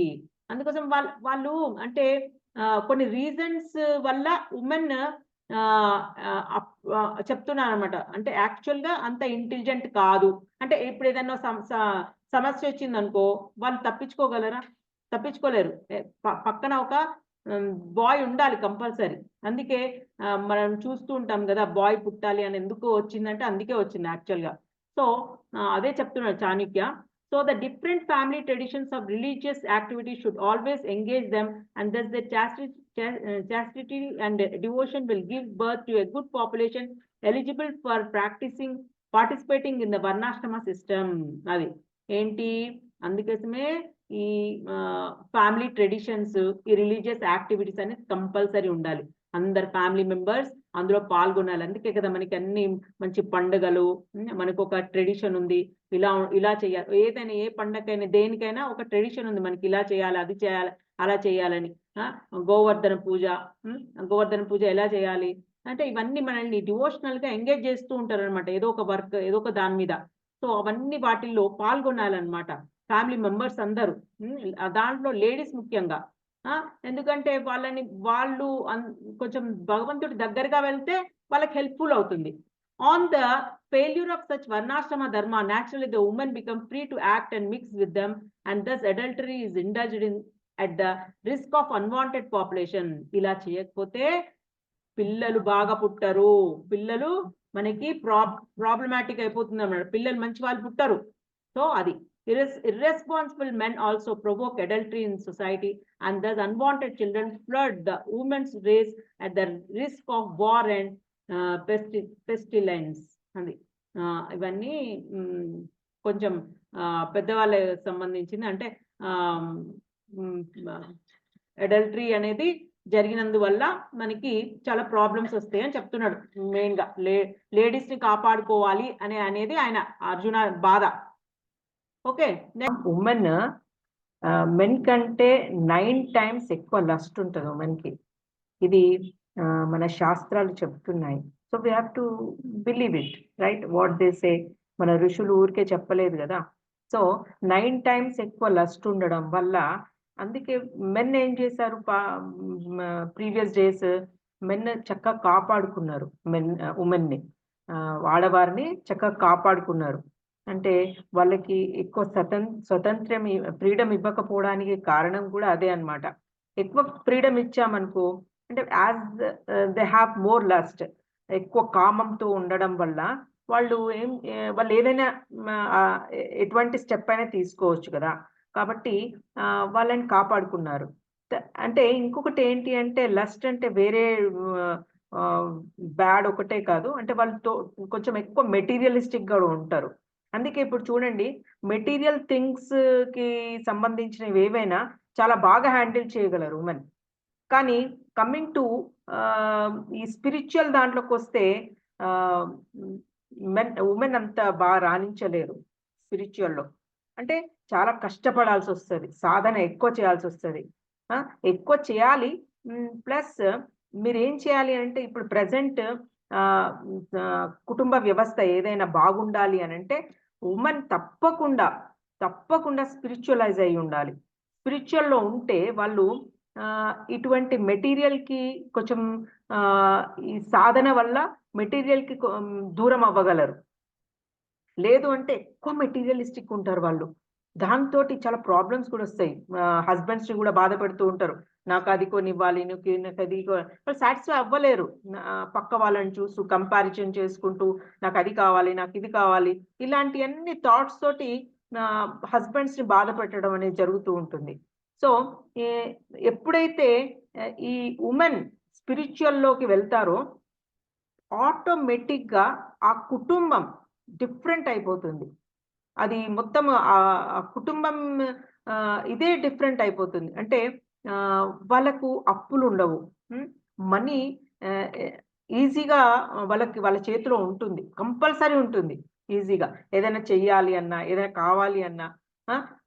అందుకోసం వాళ్ళు అంటే కొన్ని రీజన్స్ వల్ల ఉమెన్ చెప్తున్నారు అనమాట. అంటే యాక్చువల్ గా అంత ఇంటెలిజెంట్ కాదు. అంటే ఇప్పుడు ఏదైనా సమస్య వచ్చింది అనుకో, వాళ్ళు తప్పించుకోగలరా? తప్పించుకోలేరు. పక్కన ఒక బాయ్ ఉండాలి కంపల్సరీ. అందుకే మనం చూస్తూ ఉంటాం కదా, బాయ్ పుట్టాలి అని. ఎందుకు వచ్చిందంటే అందుకే వచ్చింది యాక్చువల్గా. సో అదే చెప్తున్నాడు Chanakya. So the different family traditions of religious activities should always engage them, and thus the chastity and devotion will give birth to a good population eligible for participating in the varnashrama system. అది ఏంటి, అందుకోసమే ఈ family traditions, ఈ religious activities అనేది compulsory ఉండాలి. అందరు family members అందులో పాల్గొనాలి. అందుకే కదా మనకి అన్ని మంచి పండుగలు, మనకు ఒక ట్రెడిషన్ ఉంది, ఇలా చేయాలి. ఏదైనా ఏ పండగకైనా దేనికైనా ఒక ట్రెడిషన్ ఉంది మనకి, ఇలా చేయాలి, అది చేయాలి, అలా చేయాలని. గోవర్ధన పూజ ఎలా చేయాలి అంటే ఇవన్నీ మనల్ని డివోషనల్ గా ఎంగేజ్ చేస్తూ ఉంటారు అనమాట, ఏదో ఒక వర్క్, ఏదో ఒక దాని మీద. సో అవన్నీ వాటిల్లో పాల్గొనాలన్నమాట ఫ్యామిలీ మెంబర్స్ అందరూ. దాంట్లో లేడీస్ ముఖ్యంగా. ఎందుకంటే వాళ్ళు కొంచెం భగవంతుడి దగ్గరగా వెళ్తే వాళ్ళకి హెల్ప్ఫుల్ అవుతుంది. On the failure of such varnashrama dharma, naturally the women become free to act and mix with them, and thus adultery is indulged in at the risk of unwanted population. ఇలా చేయకపోతే పిల్లలు బాగా పుట్టరు, పిల్లలు మనకి problematic అయిపోతుంది అన్నమాట, పిల్లలు మంచి వాళ్ళు పుట్టరు. సో అది irresponsible men also provoke adultery in society, and thus unwanted children flood the women's race at the risk of war and pestilence. అది ఇవన్నీ కొంచెం పెద్దవాళ్ళకి సంబంధించింది. అంటే అడల్టరీ అనేది జరిగినందువల్ల మనకి చాలా ప్రాబ్లమ్స్ వస్తాయి అని చెప్తున్నాడు. మెయిన్ గా లేడీస్ ని కాపాడుకోవాలి అనేది ఆయన అర్జున బాధ. ఓకే, ఉమెన్ మెన్ కంటే 9 times ఎక్కువ లస్ట్ ఉంటుంది ఉమెన్ కి. ఇది మన శాస్త్రాలు చెప్తున్నాయి. So we have to believe it, right? What they say. మన ఋషులు ఊరికే చెప్పలేదు కదా. సో 9 times ఎక్కువ లస్ట్ ఉండడం వల్ల, అందుకే మెన్ ఏం చేశారు, ప్రీవియస్ డేస్ మెన్ చక్కగా కాపాడుకున్నారు, ఉమెన్ని, ఆడవారిని చక్కగా కాపాడుకున్నారు. అంటే వాళ్ళకి ఎక్కువ స్వతంత్రం ఫ్రీడమ్ ఇవ్వకపోవడానికి కారణం కూడా అదే అన్నమాట. ఎక్కువ ఫ్రీడమ్ ఇచ్చామనుకో, అంటే as they have more lust, ఎక్కువ కామంతో ఉండడం వల్ల వాళ్ళు ఏదైనా ఎటువంటి స్టెప్ అయినా తీసుకోవచ్చు కదా. కాబట్టి వాళ్ళని కాపాడుకున్నారు. అంటే ఇంకొకటి ఏంటి అంటే, లస్ట్ అంటే వేరే బ్యాడ్ ఒకటే కాదు, అంటే వాళ్ళతో కొంచెం ఎక్కువ మెటీరియలిస్టిక్ గా ఉంటారు. అందుకే ఇప్పుడు చూడండి, మెటీరియల్ థింగ్స్ కి సంబంధించినవి ఏవైనా చాలా బాగా హ్యాండిల్ చేయగలరు ఉమెన్. కానీ కమింగ్ టు ఈ స్పిరిచువల్ దాంట్లోకి వస్తే ఉమెన్ అంత బాగా రాణించలేరు స్పిరిచువల్లో. అంటే చాలా కష్టపడాల్సి వస్తుంది, సాధన ఎక్కువ చేయాల్సి వస్తుంది, ఎక్కువ చేయాలి. ప్లస్ మీరు ఏం చేయాలి అంటే ఇప్పుడు ప్రజెంట్ కుటుంబ వ్యవస్థ ఏదైనా బాగుండాలి అని అంటే ఉమెన్ తప్పకుండా స్పిరిచువలైజ్ అయి ఉండాలి. స్పిరిచువల్లో ఉంటే వాళ్ళు ఇటువంటి మెటీరియల్కి కొంచెం ఈ సాధన వల్ల మెటీరియల్కి దూరం అవ్వగలరు. లేదు అంటే ఎక్కువ మెటీరియలిస్టిక్ ఉంటారు వాళ్ళు. దాంతో చాలా ప్రాబ్లమ్స్ కూడా వస్తాయి. హస్బెండ్స్ని కూడా బాధ పెడుతూ ఉంటారు. నాకు అది కొనివ్వాలి, నాకు అది వాళ్ళు సాటిస్ఫై అవ్వలేరు. పక్క వాళ్ళని చూస్తూ కంపారిజన్ చేసుకుంటూ నాకు అది కావాలి, నాకు ఇది కావాలి, ఇలాంటి అన్ని థాట్స్ తోటి హస్బెండ్స్ని బాధ పెట్టడం అనేది జరుగుతూ ఉంటుంది. సో ఎప్పుడైతే ఈ ఉమెన్ స్పిరిచువల్లోకి వెళ్తారో ఆటోమేటిక్గా ఆ కుటుంబం డిఫరెంట్ అయిపోతుంది. అది మొత్తం ఆ కుటుంబం ఇదే డిఫరెంట్ అయిపోతుంది. అంటే వాళ్ళకు అప్పులు ఉండవు. మనీ ఈజీగా వాళ్ళ చేతిలో ఉంటుంది, కంపల్సరీ ఉంటుంది. ఈజీగా ఏదైనా చెయ్యాలి అన్నా, ఏదైనా కావాలి అన్నా,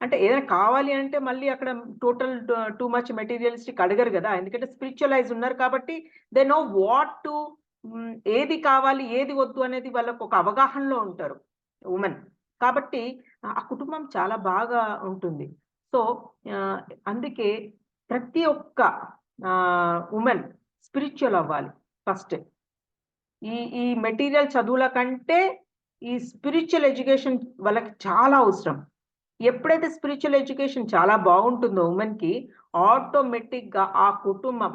అంటే ఏదైనా కావాలి అంటే మళ్ళీ అక్కడ టోటల్ టూ మచ్ మెటీరియలిస్టిక్ అడగరు కదా, ఎందుకంటే స్పిరిచువలైజ్ ఉన్నారు కాబట్టి దే నో వాట్ టు ఏది కావాలి ఏది వద్దు అనేది వాళ్ళకు ఒక అవగాహనలో ఉంటారు ఉమెన్. కాబట్టి ఆ కుటుంబం చాలా బాగా ఉంటుంది. సో అందుకే ప్రతి ఒక్క ఉమెన్ స్పిరిచువల్ అవ్వాలి ఫస్ట్. ఈ మెటీరియల్ చదువుల కంటే ఈ స్పిరిచువల్ ఎడ్యుకేషన్ వాళ్ళకి చాలా అవసరం. ఎప్పుడైతే స్పిరిచువల్ ఎడ్యుకేషన్ చాలా బాగుంటుందో ఉమెన్కి, ఆటోమేటిక్గా ఆ కుటుంబం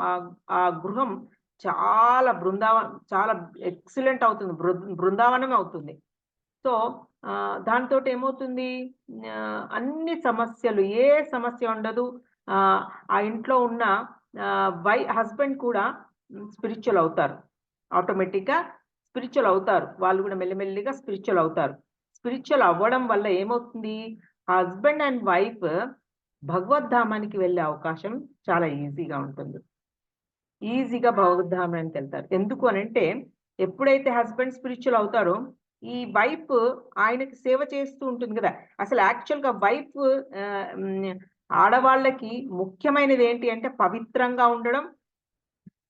ఆ గృహం చాలా చాలా ఎక్సలెంట్ అవుతుంది, బృందావనం అవుతుంది. సో దాంతో ఏమవుతుంది, అన్ని సమస్యలు, ఏ సమస్య ఉండదు. ఆ ఇంట్లో ఉన్న హస్బెండ్ కూడా స్పిరిచువల్ అవుతారు, ఆటోమేటిక్గా స్పిరిచువల్ అవుతారు. వాళ్ళు కూడా మెల్లిమెల్లిగా స్పిరిచువల్ అవుతారు. స్పిరిచువల్ అవ్వడం వల్ల ఏమవుతుంది, హస్బెండ్ అండ్ వైఫ్ భగవద్ధామానికి వెళ్ళే అవకాశం చాలా ఈజీగా ఉంటుంది. ఈజీగా భగవద్ధామానికి వెళ్తారు. ఎందుకు అనంటే ఎప్పుడైతే హస్బెండ్ స్పిరిచువల్ అవుతారో ఈ వైఫ్ ఆయనకి సేవ చేస్తూ ఉంటుంది కదా. అసలు యాక్చువల్గా వైఫ్ ఆడవాళ్ళకి ముఖ్యమైనది ఏంటి అంటే పవిత్రంగా ఉండడం,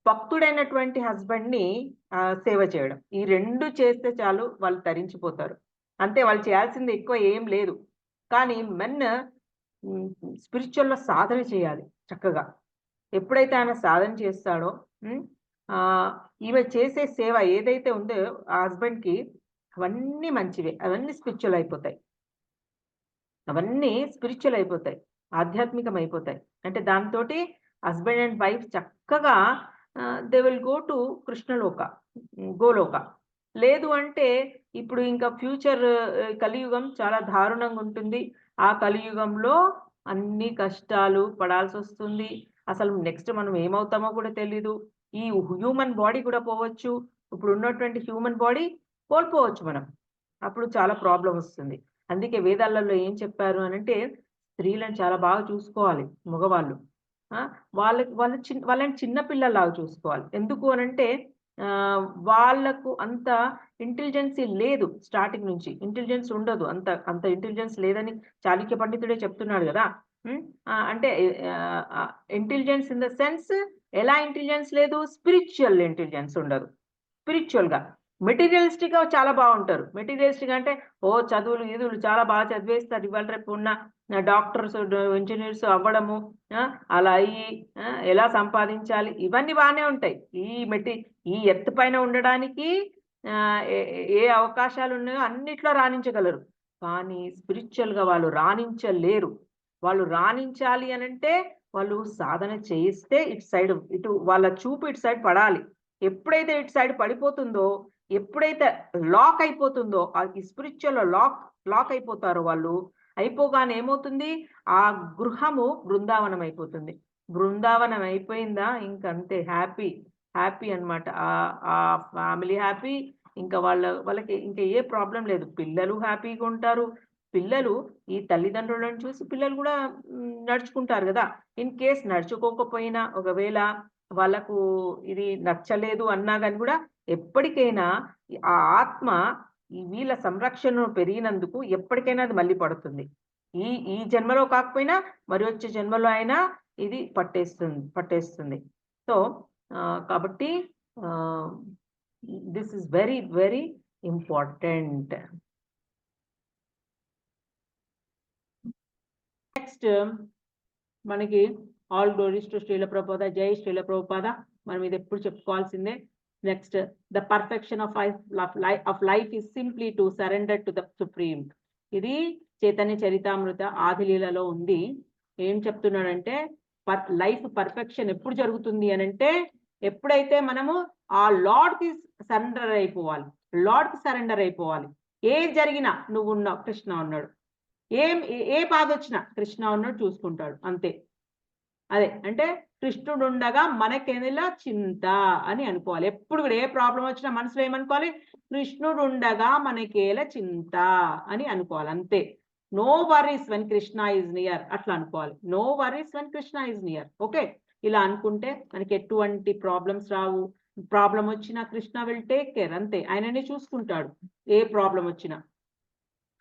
భక్తుడైనటువంటి హస్బెండ్ని సేవ చేయడం. ఈ రెండు చేస్తే చాలు, వాళ్ళు తరించిపోతారు. అంతే, వాళ్ళు చేయాల్సింది ఎక్కువ ఏం లేదు. కానీ మెన్ స్పిరిచువల్లో సాధన చేయాలి చక్కగా. ఎప్పుడైతే ఆయన సాధన చేస్తాడో ఈమె చేసే సేవ ఏదైతే ఉందో ఆ హస్బెండ్కి, అవన్నీ మంచివే, అవన్నీ స్పిరిచువల్ అయిపోతాయి. అవన్నీ స్పిరిచువల్ అయిపోతాయి, ఆధ్యాత్మికం అయిపోతాయి. అంటే దాంతో హస్బెండ్ అండ్ వైఫ్ చక్కగా they will go to Krishnaloka, Goloka. లేదు అంటే ఇప్పుడు ఇంకా ఫ్యూచర్ కలియుగం చాలా దారుణంగా ఉంటుంది. ఆ కలియుగంలో అన్ని కష్టాలు పడాల్సి వస్తుంది. అసలు నెక్స్ట్ మనం ఏమవుతామో కూడా తెలీదు. ఈ హ్యూమన్ బాడీ కూడా పోవచ్చు. ఇప్పుడు ఉన్నటువంటి హ్యూమన్ బాడీ కోల్పోవచ్చు మనం. అప్పుడు చాలా ప్రాబ్లం వస్తుంది. అందుకే వేదాలలో ఏం చెప్పారు అనంటే స్త్రీలను చాలా బాగా చూసుకోవాలి మగవాళ్ళు. వాళ్ళని చిన్న పిల్లలాగా చూసుకోవాలి. ఎందుకు అనంటే వాళ్ళకు అంత ఇంటెలిజెన్సీ లేదు, స్టార్టింగ్ నుంచి ఇంటెలిజెన్స్ ఉండదు. అంత ఇంటెలిజెన్స్ లేదని చాళుక్య పండితుడే చెప్తున్నాడు కదా. అంటే ఇంటెలిజెన్స్ ఇన్ ద సెన్స్, ఎలా ఇంటెలిజెన్స్ లేదు, స్పిరిచువల్ ఇంటెలిజెన్స్ ఉండదు. స్పిరిచువల్గా మెటీరియలిస్టిక్గా చాలా బాగుంటారు. మెటీరియలిస్టిక్ అంటే చదువులు చాలా బాగా చదివేస్తారు. ఇవాళ రేపు ఉన్న డాక్టర్స్, ఇంజనీర్స్ అవ్వడము, అలా అయ్యి ఎలా సంపాదించాలి, ఇవన్నీ బాగానే ఉంటాయి. ఈ ఎత్తు పైన ఉండడానికి ఏ అవకాశాలు ఉన్నాయో అన్నిట్లో రాణించగలరు. కానీ స్పిరిచువల్గా వాళ్ళు రాణించలేరు. వాళ్ళు రాణించాలి అనంటే వాళ్ళు సాధన చేయిస్తే ఇటు వాళ్ళ చూపు ఇటు సైడ్ పడాలి. ఎప్పుడైతే ఇటు సైడ్ పడిపోతుందో, ఎప్పుడైతే లాక్ అయిపోతుందో, ఈ స్పిరిచువల్ లాక్ అయిపోతారో వాళ్ళు, అయిపోగానే ఏమవుతుంది, ఆ గృహము బృందావనం అయిపోతుంది. బృందావనం అయిపోయిందా ఇంకంతే, హ్యాపీ అన్నమాట. ఆ ఫ్యామిలీ హ్యాపీ, ఇంకా వాళ్ళకి ఇంకా ఏ ప్రాబ్లం లేదు. పిల్లలు హ్యాపీగా ఉంటారు. పిల్లలు ఈ తల్లిదండ్రులను చూసి పిల్లలు కూడా నడుచుకుంటారు కదా. ఇన్ కేస్ నడుచుకోకపోయినా, ఒకవేళ వాళ్ళకు ఇది నచ్చలేదు అన్నా కానీ కూడా ఎప్పటికైనా ఆ ఆత్మ వీళ్ళ సంరక్షణ పెరిగినందుకు ఎప్పటికైనా అది మళ్ళీ పడుతుంది. ఈ జన్మలో కాకపోయినా మరి వచ్చే జన్మలో అయినా ఇది పట్టేస్తుంది. సో కాబట్టి this is very very important. Next మనకి all glories to Srila Prabhupada, జై శ్రీల ప్రభుపాద, మనం ఇది ఎప్పుడు చెప్పుకోవాల్సిందే. Next, the perfection of life is simply to surrender to the supreme. ఇది చైతన్య చరితామృత ఆదిలీలలో ఉంది. ఏం చెప్తున్నాడంటే లైఫ్ పర్ఫెక్షన్ ఎప్పుడు జరుగుతుంది అని అంటే ఎప్పుడైతే మనము ఆ లార్డ్ కి సరెండర్ అయిపోవాలి, లార్డ్ కి సరెండర్ అయిపోవాలి. ఏది జరిగినా నువ్వు ఉన్నావు, కృష్ణ ఉన్నాడు, ఏ బాధ వచ్చినా కృష్ణ ఉన్నాడు, చూసుకుంటాడు, అంతే. అదే అంటే కృష్ణుడు ఉండగా మనకెలా చింత అని అనుకోవాలి. ఎప్పుడు కూడా ఏ ప్రాబ్లం వచ్చినా మనసులో ఏమనుకోవాలి, కృష్ణుడు ఉండగా మనకేలా చింత అని అనుకోవాలి, అంతే. No worries when Krishna is near, అట్లా అనుకోవాలి. No worries when Krishna is near. Okay, ఇలా అనుకుంటే మనకి ఎటువంటి ప్రాబ్లమ్స్ రావు. ప్రాబ్లం వచ్చినా కృష్ణ విల్ టేక్ కేర్, అంతే. ఆయననే చూసుకుంటాడు ఏ ప్రాబ్లం వచ్చినా.